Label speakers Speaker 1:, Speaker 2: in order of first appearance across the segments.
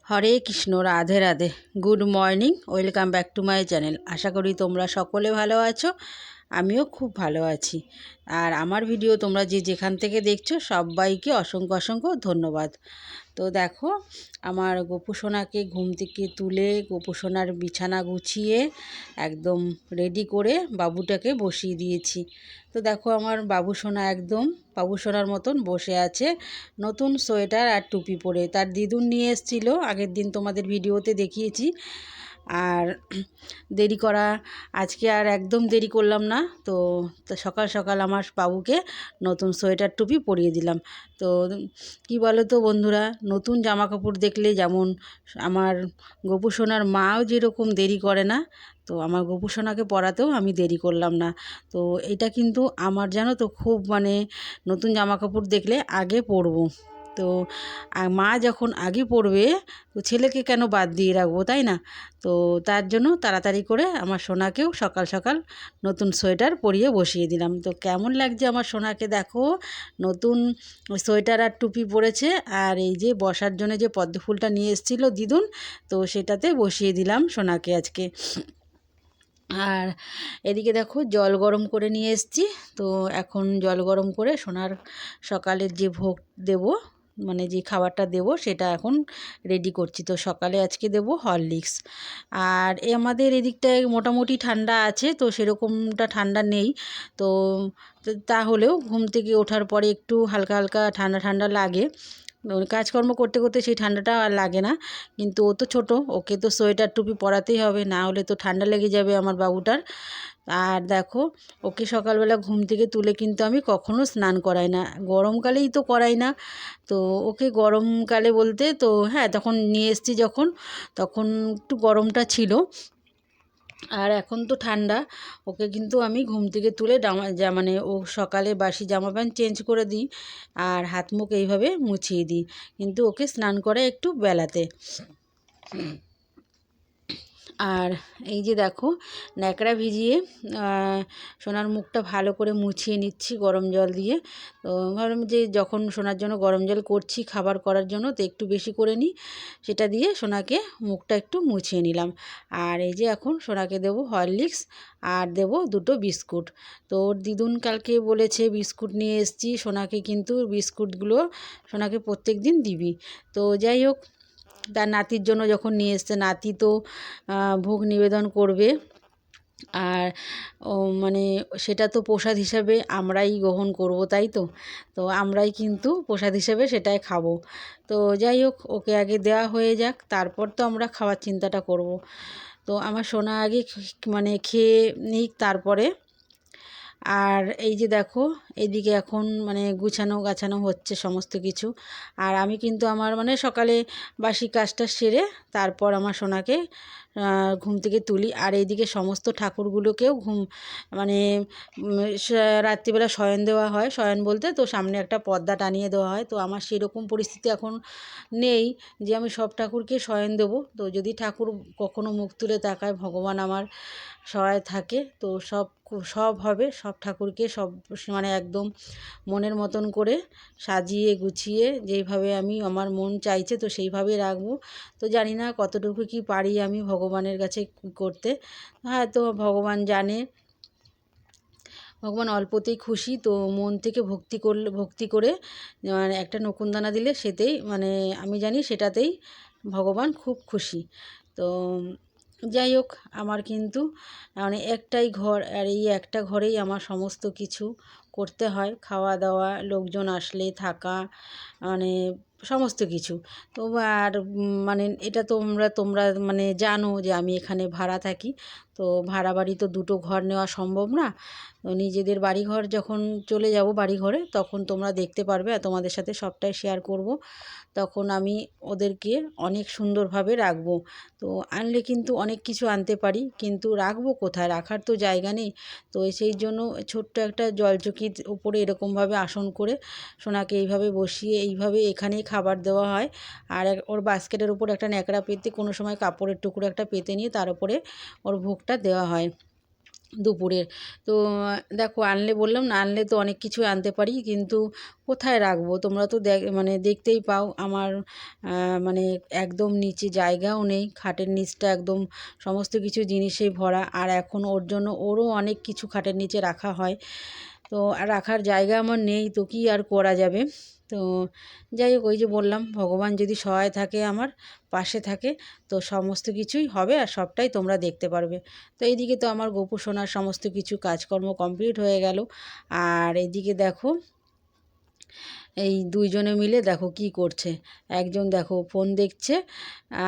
Speaker 1: Hare Krishna, Radhe Radhe. Good morning, welcome back to my channel. আশা করি তোমরা সকলে ভালো আছো, আমিও খুব ভালো আছি। আর আমার ভিডিও তোমরা যে যেখান থেকে দেখছো সবাইকে অসংখ্য অসংখ্য ধন্যবাদ। তো দেখো, আমার গোপু সোনাকে ঘুম থেকে তুলে গোপু সোনার বিছানা গুছিয়ে একদম রেডি করে বাবুটাকে বসিয়ে দিয়েছি। তো দেখো, আমার বাবু সোনা একদম বাবু সোনার মতন বসে আছে, নতুন সোয়েটার আর টুপি পরে। তার দিদুন নিয়ে এসেছিলো, আগের দিন তোমাদের ভিডিওতে দেখিয়েছি। আর দেরি করা আজকে আর একদম দেরি করলাম না। তো সকাল সকাল আমার বাবুকে নতুন সোয়েটার টুপি পরিয়ে দিলাম। তো কি বলো তো বন্ধুরা, নতুন জামা কাপড় দেখলে যেমন আমার গোপু সোনার মাও যেরকম দেরি করে না, তো আমার গোপু সোনাকে পরাতেও আমি দেরি করলাম না। তো এটা কিন্তু আমার, জানো তো, খুব নতুন জামা কাপড় দেখলে আগে পরবো। তো মা যখন আগে পরবে, তো ছেলেকে কেন বাদ দিয়ে রাখবো, তাই না? তো তার জন্য তাড়াতাড়ি করে আমার সোনাকেও সকাল সকাল নতুন সোয়েটার পরিয়ে বসিয়ে দিলাম। তো কেমন লাগছে আমার সোনাকে দেখো, নতুন সোয়েটার আর টুপি পরেছে। আর এই যে বসার জন্য যে পদ্ম ফুলটা নিয়ে এসেছিলো দিদুন, তো সেটাতে বসিয়ে দিলাম সোনাকে আজকে। আর এদিকে দেখো, জল গরম করে নিয়ে এসেছি। তো এখন জল গরম করে সোনার সকালের যে ভোগ দেব, যে খাবারটা দেব, সেটা এখন রেডি করছি। তো সকালে আজকে দেব হরলিক্স। আর আমাদের এদিকটায় মোটামুটি ঠান্ডা আছে, তো সেরকমটা ঠান্ডা নেই। তো তাহলেও ঘুম থেকে ওঠার পরে একটু হালকা হালকা ঠান্ডা ঠান্ডা লাগে। কাজকর্ম করতে করতে সেই ঠান্ডাটা আর লাগে না। কিন্তু ও তো ছোটো, ওকে তো সোয়েটার টুপি পরাতেই হবে, না হলে তো ঠান্ডা লেগে যাবে আমার বাবুটার। আর দেখো, ওকে সকালবেলা ঘুম থেকে তুলে কিন্তু আমি কখনো স্নান করাই না, গরমকালেই তো করাই না। তো ওকে গরমকালে বলতে, তো হ্যাঁ, তখন নিয়ে এসেছি যখন, তখন একটু গরমটা ছিল। আর এখন তো ঠান্ডা, ওকে কিন্তু আমি ঘুম থেকে তুলে ও সকালে বাসি জামা প্যান্ট চেঞ্জ করে দিই, আর হাত মুখ এইভাবে মুছিয়ে দিই। কিন্তু ওকে স্নান করে একটু বেলাতে। আর এই যে দেখো, ন্যাকড়া ভিজিয়ে সোনার মুখটা ভালো করে মুছিয়ে নিচ্ছি গরম জল দিয়ে। তো ভাবলাম যে যখন সোনার জন্য গরম জল করছি খাবার করার জন্য, তো একটু বেশি করে নিই, সেটা দিয়ে সোনাকে মুখটা একটু মুছিয়ে নিলাম। আর এই যে এখন সোনাকে দেবো হরলিক্স আর দেবো দুটো বিস্কুট। তো ওর দিদুন কালকে বলেছে বিস্কুট নিয়ে এসেছি, সোনাকে কিন্তু বিস্কুটগুলো সোনাকে প্রত্যেক দিন দিবি। তো যাই হোক, তার নাতির জন্য যখন নিয়ে এসছে, নাতি তো ভোগ নিবেদন করবে। আর ও সেটা তো প্রসাদ হিসাবে আমরাই গ্রহণ করব, তাই তো। তো আমরাই কিন্তু প্রসাদ হিসেবে সেটাই খাবো। তো যাই হোক, ওকে আগে দেওয়া হয়ে যাক, তারপর তো আমরা খাওয়ার চিন্তাটা করব। তো আমার সোনা আগে খেয়ে নিক তারপরে। আর এই যে দেখো, এদিকে এখন গুছানো গাছানো হচ্ছে সমস্ত কিছু। আর আমি কিন্তু আমার সকালে বাসি কাজটা সেরে তারপর আমার সোনাকে ঘুম থেকে তুলি। আর এইদিকে সমস্ত ঠাকুরগুলোকেও রাত্রিবেলা শয়ন দেওয়া হয়। শয়ন বলতে তো সামনে একটা পর্দা টানিয়ে দেওয়া হয়। তো আমার সেরকম পরিস্থিতি এখন নেই যে আমি সব ঠাকুরকে শয়ন দেবো। তো যদি ঠাকুর কখনো মুখ তুলে তাকায়, ভগবান আমার সহায় থাকে, তো সব হবে। সব ঠাকুরকে সব একদম মনের মতন করে সাজিয়ে গুছিয়ে যেইভাবে আমি আমার মন চাইছে, তো সেইভাবেই রাখবো। তো জানি না কতটুকু কি পারি আমি ভগবানের কাছে করতে, হয়তো ভগবান জানে। ভগবান অল্পতেই খুশি, তো মন থেকে ভক্তি করে একটা নকুনদানা দিলে সেতেই আমি জানি সেটাতেই ভগবান খুব খুশি। তো যাই হোক, আমার কিন্তু একটাই ঘর, আর এই একটা ঘরেই আমার সমস্ত কিছু করতে হয়, খাওয়া দাওয়া, লোকজন আসলে থাকা, সমস্ত কিছু। তো আর এটা তোমরা জানো যে আমি এখানে ভাড়া থাকি। তো ভাড়া বাড়ি তো দুটো ঘর নেওয়া সম্ভব না। তো নিজেদের বাড়িঘর যখন চলে যাব বাড়িঘরে, তখন তোমরা দেখতে পারবে আর তোমাদের সাথে সবটাই শেয়ার করব। তখন আমি ওদেরকে অনেক সুন্দরভাবে রাখবো। তো আনলে কিন্তু অনেক কিছু আনতে পারি, কিন্তু রাখবো কোথায়, রাখার তো জায়গা নেই। তো সেই জন্য ছোট্ট একটা জলচকির উপরে এরকমভাবে আসন করে সোনাকে এইভাবে বসিয়ে এইভাবে এখানেই খাবার দেওয়া হয়। আর ওর বাস্কেটের উপর একটা ন্যাকড়া পেতে, কোনো সময় কাপড়ের টুকরো একটা পেতে নিয়ে তার উপরে ওর ভোগটা দেওয়া হয়। দুপুরের। তো দেখো আনলে বললাম না, আনলে তো অনেক কিছুই আনতে পারি, কিন্তু কোথায় রাখবো? তোমরা তো মানে দেখতেই পাও আমার মানে একদম নিচে জায়গাও নেই, খাটের নিচটা একদম সমস্ত কিছু জিনিসেই ভরা। আর এখন ওর জন্য ওরও অনেক কিছু খাটের নিচে রাখা হয়, তো আর রাখার জায়গা আমার নেই, তো কি আর করা যাবে। তো যাই হোক, ওই যে বললাম, ভগবান যদি সহায় থাকে, আমার পাশে থাকে, তো সমস্ত কিছুই হবে আর সবটাই তোমরা দেখতে পারবে। তো এইদিকে তো আমার গোপু সোনার সমস্ত কিছু কাজকর্ম কমপ্লিট হয়ে গেল। আর এইদিকে দেখো এই দুইজনে মিলে দেখো কি করছে। একজন দেখো ফোন দেখছে,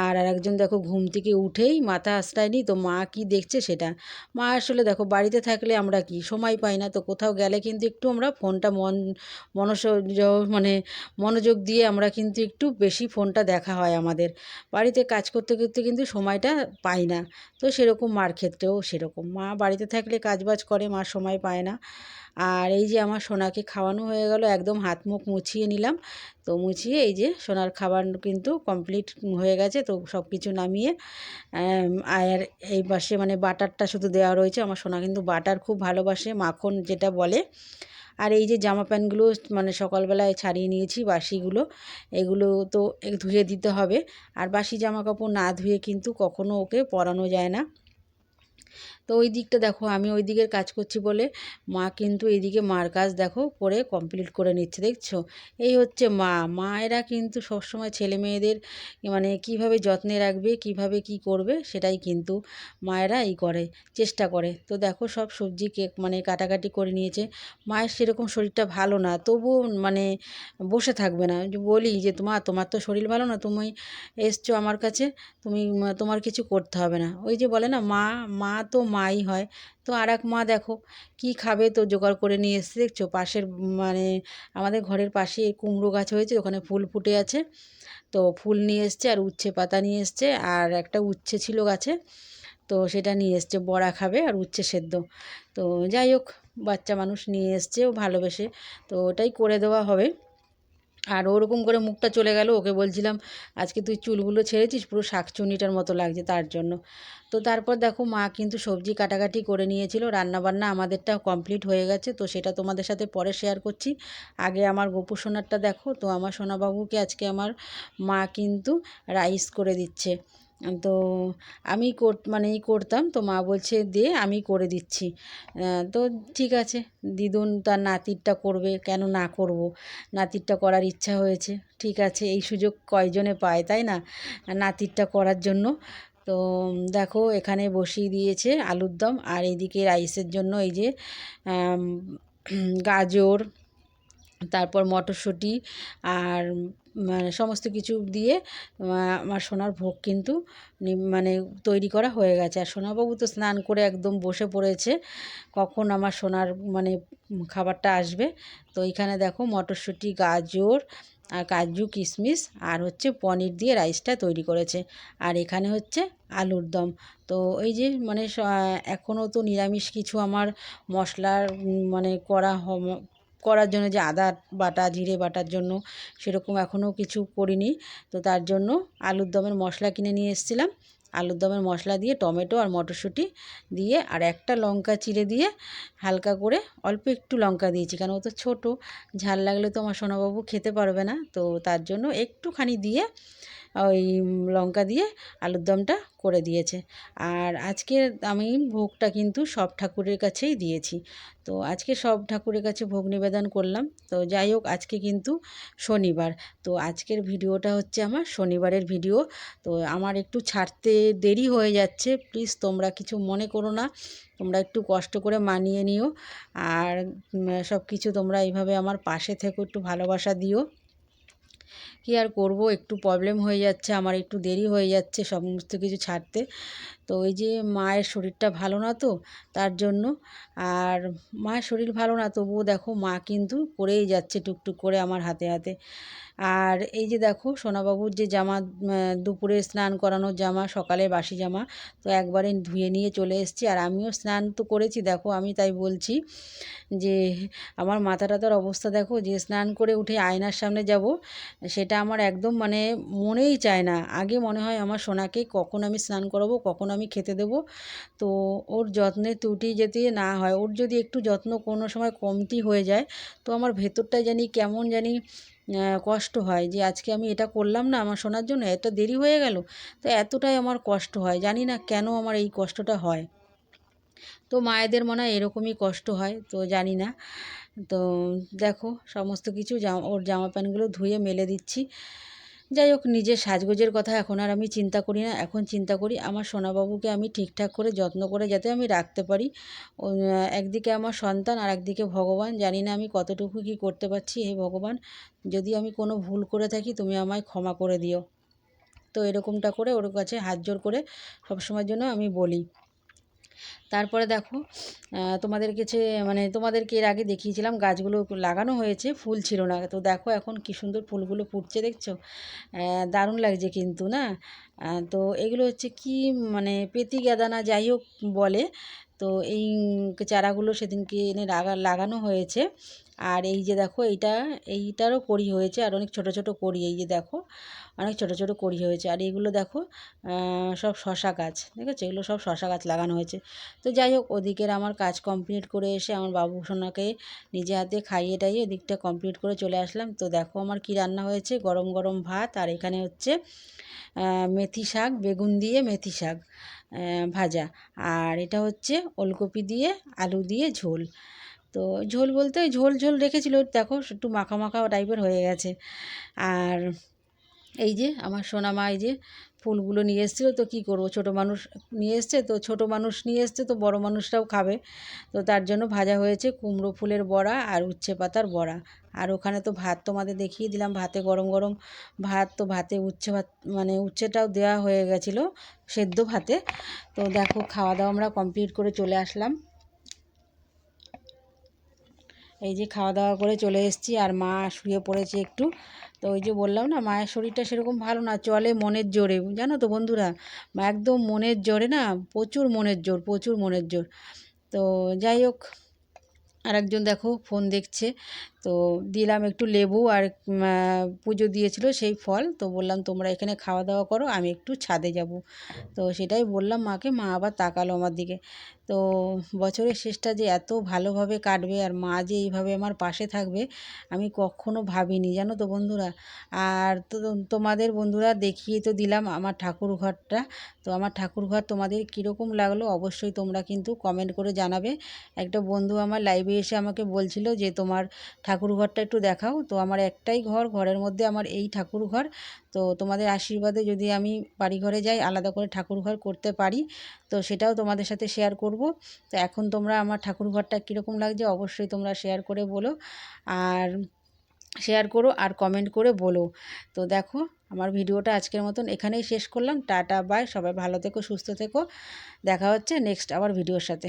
Speaker 1: আর আরেকজন দেখো ঘুম থেকে উঠেই মাথা আঁচড়ায়নি, তো মা কি দেখছে সেটা। মা আসলে দেখো বাড়িতে থাকলে আমরা কি সময় পাই না, তো কোথাও গেলে কিন্তু একটু আমরা ফোনটা মানে মনোযোগ দিয়ে আমরা কিন্তু একটু বেশি ফোনটা দেখা হয় আমাদের। বাড়িতে কাজ করতে করতে কিন্তু সময়টা পাই না। তো সেরকম মার ক্ষেত্রেও সেরকম, মা বাড়িতে থাকলে কাজবাজ করে, মা সময় পায় না। আর এই যে আমার সোনাকে খাওয়ানো হয়ে গেল, একদম হাত মুখ মুছিয়ে নিলাম। তো মুছিয়ে এই যে সোনার খাবার কিন্তু কমপ্লিট হয়ে গেছে, তো সব কিছু নামিয়ে আর এই পাশে মানে বাটারটা শুধু দেওয়া রয়েছে। আমার সোনা কিন্তু বাটার খুব ভালোবাসে, মাখন যেটা বলে। আর এই যে জামা প্যান্টগুলো মানে সকালবেলায় ছাড়িয়ে নিয়েছি, বাসিগুলো, এগুলো তো ধুয়ে দিতে হবে। আর বাসি জামা কাপড় না ধুয়ে কিন্তু কখনো ওকে পরানো যায় না। তো ওই দিকটা দেখো, আমি ওই দিকের কাজ করছি বলে মা কিন্তু এইদিকে মার কাজ দেখো করে কমপ্লিট করে নিচ্ছে, দেখছো? এই হচ্ছে মায়েরা কিন্তু সবসময় ছেলে মেয়েদের মানে কিভাবে যত্নে রাখবে, কিভাবে কি করবে, সেটাই কিন্তু মায়েরা করে চেষ্টা করে। তো দেখো সব সবজি মানে কাটাকাটি করে নিয়েছে। মায়ের সেরকম শরীরটা ভালো না, তবুও মানে বসে থাকবে না। বলি যে তোমার তো শরীর ভালো না, তুমি এসছো আমার কাছে, তুমি তোমার কিছু করতে হবে না। ওই যে বলে না, মা মা তো মাই হয়। তো আর এক মা দেখো কি খাবে, তো জোগাড় করে নিয়ে এসছে, দেখছো? পাশের মানে আমাদের ঘরের পাশে কুমড়ো গাছ হয়েছে, ওখানে ফুল ফুটে আছে, তো ফুল নিয়ে এসছে, আর উচ্ছে পাতা নিয়ে এসছে, আর একটা উচ্ছে ছিল গাছে, তো সেটা নিয়ে এসছে, বড়া খাবে আর উচ্ছে সেদ্ধ। তো যাই হোক, বাচ্চা মানুষ নিয়ে এসছে ও ভালোবেসে, তো ওটাই করে দেওয়া হবে। আর ওরকম করে মুখটা চলে গেল, ওকে বলছিলাম আজকে তুই চুলগুলো ছেড়েছিস, পুরো শাকচুন্নিটার মতো লাগছে, তার জন্য। তো তারপর দেখো মা কিন্তু সবজি কাটাকাটি করে নিয়েছিল, রান্নাবান্না আমাদেরটা কমপ্লিট হয়ে গেছে, তো সেটা তোমাদের সাথে পরে শেয়ার করছি। আগে আমার গোপু সোনারটা দেখো, তো আমার সোনাবাবুকে আজকে আমার মা কিন্তু রাইস করে দিচ্ছে। তো আমি মানে করতাম, তো মা বলছে দে আমি করে দিচ্ছি। তো ঠিক আছে, দিদুন তার নাতিরটা করবে, কেন না করব? নাতিরটা করার ইচ্ছা হয়েছে, ঠিক আছে, এই সুযোগ কয়জনে পায়, তাই না? নাতিরটা করার জন্য। তো দেখো এখানে বসিয়ে দিয়েছে আলুর দম, আর এইদিকে রাইসের জন্য এই যে আম, গাজর, তারপর মটরশুঁটি, আর মানে সমস্ত কিছু দিয়ে আমার সোনার ভোগ কিন্তু মানে তৈরি করা হয়ে গেছে। আর সোনাবাবু তো স্নান করে একদম বসে পড়েছে, কখন আমার সোনার মানে খাবারটা আসবে। তো এখানে দেখো মটরশুঁটি, গাজর, আর কাজু কিশমিশ, আর হচ্ছে পনির দিয়ে রাইসটা তৈরি করেছে। আর এখানে হচ্ছে আলুর দম। তো এই যে মানে এখনও তো নিরামিষ কিছু আমার মশলার মানে করার জন্য, যে আদা বাটা, জিরে বাটার জন্য, সেরকম এখনও কিছু করিনি। তো তার জন্য আলুর দমের মশলা কিনে নিয়ে এসেছিলাম, আলুর দমের মশলা দিয়ে টমেটো আর মটরশুঁটি দিয়ে, আর একটা লঙ্কা চিড়ে দিয়ে হালকা করে অল্প একটু লঙ্কা দিয়েছি, কারণ ও তো ছোটো, ঝাল লাগলে তো আমার সোনাবাবু খেতে পারবে না, তো তার জন্য একটুখানি দিয়ে ওই লঙ্কা দিয়ে আলুর দমটা করে দিয়েছে। আর আজকে আমি ভোগটা কিন্তু সব ঠাকুরের কাছেই দিয়েছি। তো আজকে সব ঠাকুরের কাছে ভোগ নিবেদন করলাম। তো যাই হোক, আজকে কিন্তু শনিবার, তো আজকের ভিডিওটা হচ্ছে আমার শনিবারের ভিডিও। তো আমার একটু ছাড়তে দেরি হয়ে যাচ্ছে, প্লিজ তোমরা কিছু মনে করো না, তোমরা একটু কষ্ট করে মানিয়ে নিও। আর সব কিছু তোমরা এইভাবে আমার পাশে থেকো, একটু ভালোবাসা দিও। কী আর করব, একটু প্রবলেম হয়ে যাচ্ছে, আমার একটু দেরি হয়ে যাচ্ছে সমস্ত কিছু ছাড়তে। তো ওই যে মায়ের শরীরটা ভালো না, তো তার জন্য। আর মায়ের শরীর ভালো না, তবুও দেখো মা কিন্তু করেই যাচ্ছে টুকটুক করে আমার হাতে হাতে। আর এই যে দেখো সোনাবাবুর যে জামা, দুপুরে স্নান করানোর জামা, সকালে বাসি জামা, তো একবারে ধুয়ে নিয়ে চলে এসেছি। আর আমিও স্নান তো করেছি, দেখো আমি তাই বলছি যে আমার মাথা টাথার অবস্থা দেখো, যে স্নান করে উঠে আয়নার সামনে যাব সেটা আমার একদম মানে মনেই চায় না। আগে মনে হয় আমার সোনাকে কখন আমি স্নান করাবো, কখন আমি খেতে দেবো। তো ওর যত্নের ত্রুটি যদি না হয়, ওর যদি একটু যত্ন কোনো সময় কমতি হয়ে যায়, তো আমার ভেতরটায় জানি কেমন জানি কষ্ট হয় যে আজকে আমি এটা করলাম না আমার সোনার জন্য, এত দেরি হয়ে গেল। তো এতটাই আমার কষ্ট হয়, জানি না কেন আমার এই কষ্টটা হয়। তো মায়েদের মনে হয় এরকমই কষ্ট হয়, তো জানি না। তো দেখো সমস্ত কিছু ওর জামা প্যান্টগুলো ধুয়ে মেলে দিচ্ছি। যাই হোক, নিজের সাজগোজের কথা এখন আর আমি চিন্তা করি না, এখন চিন্তা করি আমার সোনাবাবুকে আমি ঠিকঠাক করে যত্ন করে যাতে আমি রাখতে পারি। একদিকে আমার সন্তান আর একদিকে ভগবান, জানি না আমি কতটুকু কী করতে পারছি। হে ভগবান, যদি আমি কোনো ভুল করে থাকি তুমি আমায় ক্ষমা করে দিও। তো এরকমটা করে ওর কাছে হাত জোড় করে সবসময়ের জন্য আমি বলি। তারপরে দেখো তোমাদের কাছে মানে তোমাদেরকে এর আগে দেখিয়েছিলাম গাছগুলো লাগানো হয়েছে, ফুল ছিল না। তো দেখো এখন কি সুন্দর ফুলগুলো ফুটছে, দেখছো? দারুণ লাগছে কিন্তু না। তো এগুলো হচ্ছে কি মানে পেতি গাঁদা না যাই হোক বলে। তো এই চারাগুলো সেদিনকে এনে লাগানো হয়েছে। আর এই যে দেখো এইটারও কড়ি হয়েছে, আর অনেক ছোট ছোট কড়ি, এই যে দেখো অনেক ছোট ছোট কড়ি হয়েছে। আর এইগুলো দেখো সব শশা গাছ, দেখেছো? এগুলো সব শশা গাছ লাগানো হয়েছে। তো যাই হোক, ওদিকের আমার কাজ কমপ্লিট করে এসে আমার বাবু সোনাকে নিজে হাতে খাইয়ে টাইয়ে এদিকটা কমপ্লিট করে চলে আসলাম। তো দেখো আমার কি রান্না হয়েছে, গরম গরম ভাত, আর এখানে হচ্ছে মেথি শাক, বেগুন দিয়ে মেথি শাক ভাজা, আর এটা হচ্ছে ওলকপি দিয়ে আলু দিয়ে ঝোল। তো ঝোল বলতে ওই ঝোল ঝোল রেখেছিল, দেখো একটু মাখা মাখা টাইপের হয়ে গেছে। আর এই যে আমার সোনামা এই যে ফুলগুলো নিয়ে এসেছিলো, তো কী করবো, ছোটো মানুষ নিয়ে এসছে, তো ছোটো মানুষ নিয়ে এসছে তো বড় মানুষরাও খাবে। তো তার জন্য ভাজা হয়েছে কুমড়ো ফুলের বড়া আর উচ্ছে পাতার বড়া। আর ওখানে তো ভাত তোমাদের দেখিয়ে দিলাম, ভাতে গরম গরম ভাত, তো ভাতে উচ্ছে ভাত মানে উচ্ছেটাও দেওয়া হয়ে গেছিলো সেদ্ধ ভাতে। তো দেখো খাওয়া দাওয়া আমরা কমপ্লিট করে চলে আসলাম। এই যে খাওয়া দাওয়া করে চলে এসেছি, আর মা শুয়ে পড়েছে একটু। তো ওই যে বললাম না, মায়ের শরীরটা সেরকম ভালো না, চলে মনের জোরে, জানো তো বন্ধুরা, মা একদম মনের জোরে না, প্রচুর মনের জোর, প্রচুর মনের জোর। তো যাই হোক, আরেকজন দেখো ফোন দেখছে। তো দিলাম একটু লেবু আর পুজো দিয়েছিল সেই ফল, তো বললাম তোমরা এখানে খাওয়া দাওয়া করো, আমি একটু ছাদে যাব। তো সেটাই বললাম মাকে, মা আবার তাকালো আমার দিকে। তো বছরের শেষটা যে এত ভালোভাবে কাটবে আর মা যে এইভাবে আমার পাশে থাকবে আমি কখনো ভাবিনি, জানো তো বন্ধুরা। আর তো তোমাদের বন্ধুরা দেখিয়ে তো দিলাম আমার ঠাকুর ঘরটা। তো আমার ঠাকুর ঘর তোমাদের কীরকম লাগলো অবশ্যই তোমরা কিন্তু কমেন্ট করে জানাবে। একটা বন্ধু আমার লাইভে এসে আমাকে বলছিল যে তোমার ঠাকুর ঘরটা একটু দেখাও। তো আমার একটাই ঘর, ঘরের মধ্যে আমার এই ঠাকুর ঘর। তো তোমাদের আশীর্বাদে যদি আমি বাড়ি ঘরে যাই, আলাদা করে ঠাকুর ঘর করতে পারি, তো সেটাও তোমাদের সাথে শেয়ার করব। তো এখন তোমরা আমার ঠাকুর ঘরটা কীরকম লাগছে অবশ্যই তোমরা শেয়ার করে বলো, আর শেয়ার করো আর কমেন্ট করে বলো। তো দেখো আমার ভিডিওটা আজকের মতন এখানেই শেষ করলাম। টাটা বাই, সবাই ভালো থেকো, সুস্থ থেকো, দেখা হচ্ছে নেক্সট আবার ভিডিওর সাথে।